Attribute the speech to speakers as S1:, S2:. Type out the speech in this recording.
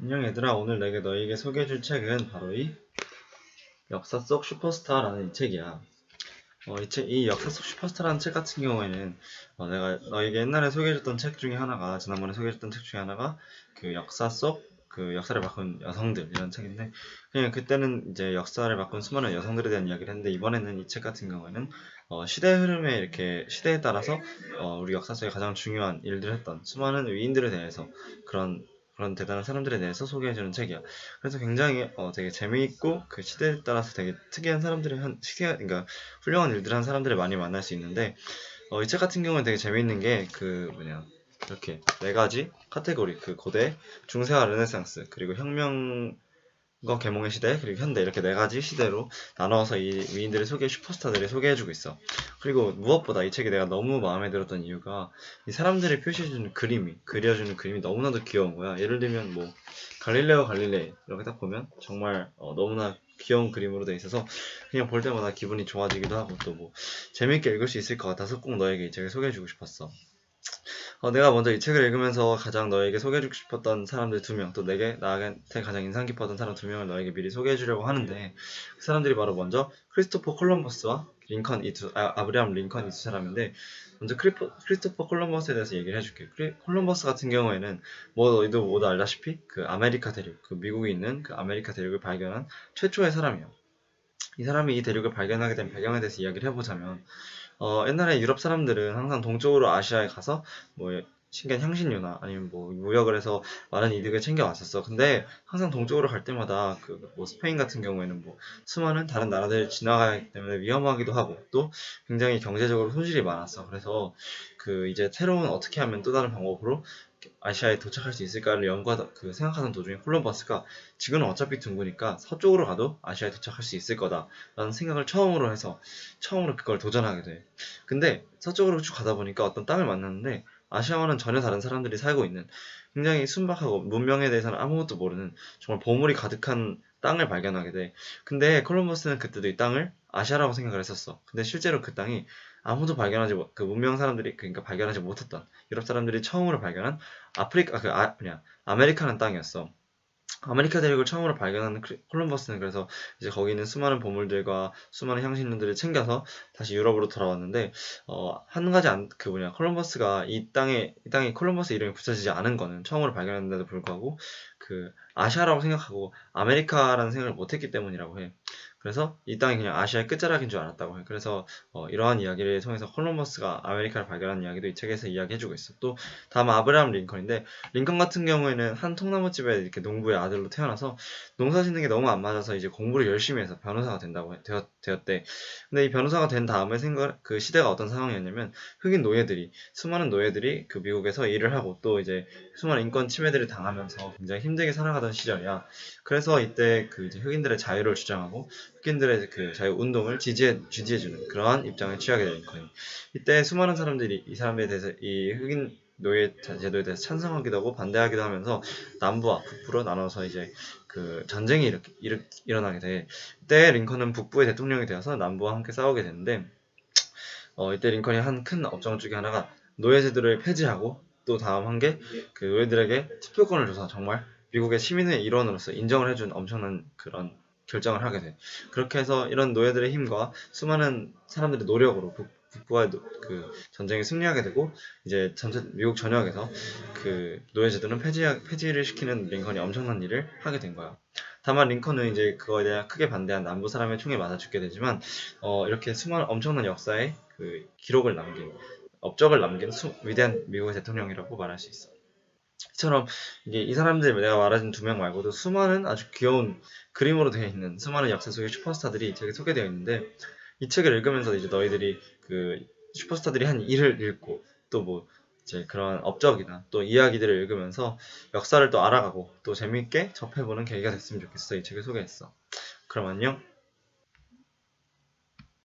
S1: 안녕 얘들아, 오늘 내가 너에게 소개해줄 책은 바로 이 역사 속 슈퍼스타라는 이 책이야. 이 역사 속 슈퍼스타라는 책 같은 경우에는 내가 너에게 옛날에 소개해줬던 책 중에 하나가, 지난번에 소개해줬던 책 중에 하나가 그 역사 속 그 역사를 바꾼 여성들 이런 책인데, 그냥 그때는 이제 역사를 바꾼 수많은 여성들에 대한 이야기를 했는데, 이번에는 이 책 같은 경우에는 시대 흐름에 이렇게 시대에 따라서 우리 역사 속에 가장 중요한 일들을 했던 수많은 위인들에 대해서 그런 대단한 사람들에 대해서 소개해주는 책이야. 그래서 굉장히 되게 재미있고 그 시대에 따라서 되게 특이한 사람들이 그러니까 훌륭한 일들을 한 사람들을 많이 만날 수 있는데, 이 책 같은 경우는 되게 재미있는 게 이렇게 네 가지 카테고리, 그 고대, 중세와 르네상스, 그리고 혁명과 계몽의 시대, 그리고 현대, 이렇게 네 가지 시대로 나눠서 이 위인들을 슈퍼스타들을 소개해주고 있어. 그리고 무엇보다 이 책이 내가 너무 마음에 들었던 이유가, 이 사람들이 그려주는 그림이 너무나도 귀여운 거야. 예를 들면 뭐 갈릴레오 갈릴레이 이렇게 딱 보면 정말 너무나 귀여운 그림으로 돼 있어서 그냥 볼 때마다 기분이 좋아지기도 하고, 또 뭐 재밌게 읽을 수 있을 것 같아서 꼭 너에게 이 책을 소개해주고 싶었어. 내가 먼저 이 책을 읽으면서 가장 너에게 소개해주고 싶었던 사람들 2명, 또 나한테 가장 인상 깊었던 사람 2명을 너에게 미리 소개해주려고 하는데, 그 사람들이 바로 먼저 크리스토퍼 콜럼버스와 아브라함 링컨 이 두 사람인데, 먼저 크리스토퍼 콜럼버스에 대해서 얘기를 해줄게. 콜럼버스 같은 경우에는 뭐 너희도 모두 알다시피 그 아메리카 대륙, 그 미국에 있는 그 아메리카 대륙을 발견한 최초의 사람이에요. 이 사람이 이 대륙을 발견하게 된 배경에 대해서 이야기를 해보자면, 옛날에 유럽 사람들은 항상 동쪽으로 아시아에 가서 뭐 신기한 향신료나 아니면 뭐 무역을 해서 많은 이득을 챙겨왔었어. 근데 항상 동쪽으로 갈 때마다 그 뭐 스페인 같은 경우에는 뭐 수많은 다른 나라들 지나가기 때문에 위험하기도 하고, 또 굉장히 경제적으로 손실이 많았어. 그래서 그 이제 새로운 어떻게 하면 또 다른 방법으로 아시아에 도착할 수 있을까를 생각하는 도중에 콜럼버스가 지구는 어차피 둥그니까 서쪽으로 가도 아시아에 도착할 수 있을 거다라는 생각을 처음으로 그걸 도전하게 돼. 근데 서쪽으로 쭉 가다 보니까 어떤 땅을 만났는데, 아시아와는 전혀 다른 사람들이 살고 있는 굉장히 순박하고 문명에 대해서는 아무것도 모르는 정말 보물이 가득한 땅을 발견하게 돼. 근데 콜럼버스는 그때도 이 땅을 아시아라고 생각을 했었어. 근데 실제로 그 땅이 아무도 그 문명 사람들이, 그러니까 발견하지 못했던 유럽 사람들이 처음으로 발견한 아메리카는 땅이었어. 아메리카 대륙을 처음으로 발견한 콜럼버스는 그래서 이제 거기 있는 수많은 보물들과 수많은 향신료들을 챙겨서 다시 유럽으로 돌아왔는데, 한 가지 콜럼버스가 이 땅이 콜럼버스 이름이 붙여지지 않은 거는, 처음으로 발견했는데도 불구하고 그 아시아라고 생각하고 아메리카라는 생각을 못했기 때문이라고 해. 그래서 이 땅이 그냥 아시아의 끝자락인 줄 알았다고 해. 그래서 이러한 이야기를 통해서 콜럼버스가 아메리카를 발견한 이야기도 이 책에서 이야기해주고 있어. 또 다음 아브라함 링컨인데, 링컨 같은 경우에는 한 통나무집에 이렇게 농부의 아들로 태어나서 농사 짓는 게 너무 안 맞아서 이제 공부를 열심히 해서 변호사가 되었대. 근데 이 변호사가 된 다음에 그 시대가 어떤 상황이었냐면, 수많은 노예들이 그 미국에서 일을 하고, 또 이제 수많은 인권 침해들을 당하면서 굉장히 힘들게 살아가던 시절이야. 그래서 이때 그 이제 흑인들의 자유를 주장하고 흑인들의 그 자유 운동을 지지해주는 그러한 입장을 취하게 된 링컨이, 이때 수많은 사람들이 이 흑인 노예 제도에 대해서 찬성하기도 하고 반대하기도 하면서 남부와 북부로 나눠서 이제 그 전쟁이 일어나게 돼. 이때 링컨은 북부의 대통령이 되어서 남부와 함께 싸우게 되는데, 이때 링컨이 한 큰 업적 중에 하나가 노예 제도를 폐지하고, 또 다음 한 게 그 노예들에게 투표권을 줘서 정말 미국의 시민의 일원으로서 인정을 해준 엄청난 그런 결정을 하게 돼. 그렇게 해서 이런 노예들의 힘과 수많은 사람들의 노력으로 북부와 그 전쟁에 승리하게 되고, 이제 전체 미국 전역에서 그 노예 제도는 폐지를 시키는 링컨이 엄청난 일을 하게 된 거야. 다만 링컨은 이제 그거에 대해 크게 반대한 남부 사람의 총에 맞아 죽게 되지만, 이렇게 수많은 엄청난 역사의 그 업적을 남긴 위대한 미국의 대통령이라고 말할 수 있어. 이처럼 이게 이 사람들, 내가 말해준 2명 말고도 수많은 아주 귀여운 그림으로 되어 있는 수많은 역사 속의 슈퍼스타들이 이 책에 소개되어 있는데, 이 책을 읽으면서 이제 너희들이 그 슈퍼스타들이 한 일을 읽고, 또 뭐 이제 그런 업적이나 또 이야기들을 읽으면서 역사를 또 알아가고 또 재밌게 접해보는 계기가 됐으면 좋겠어. 이 책을 소개했어. 그럼 안녕.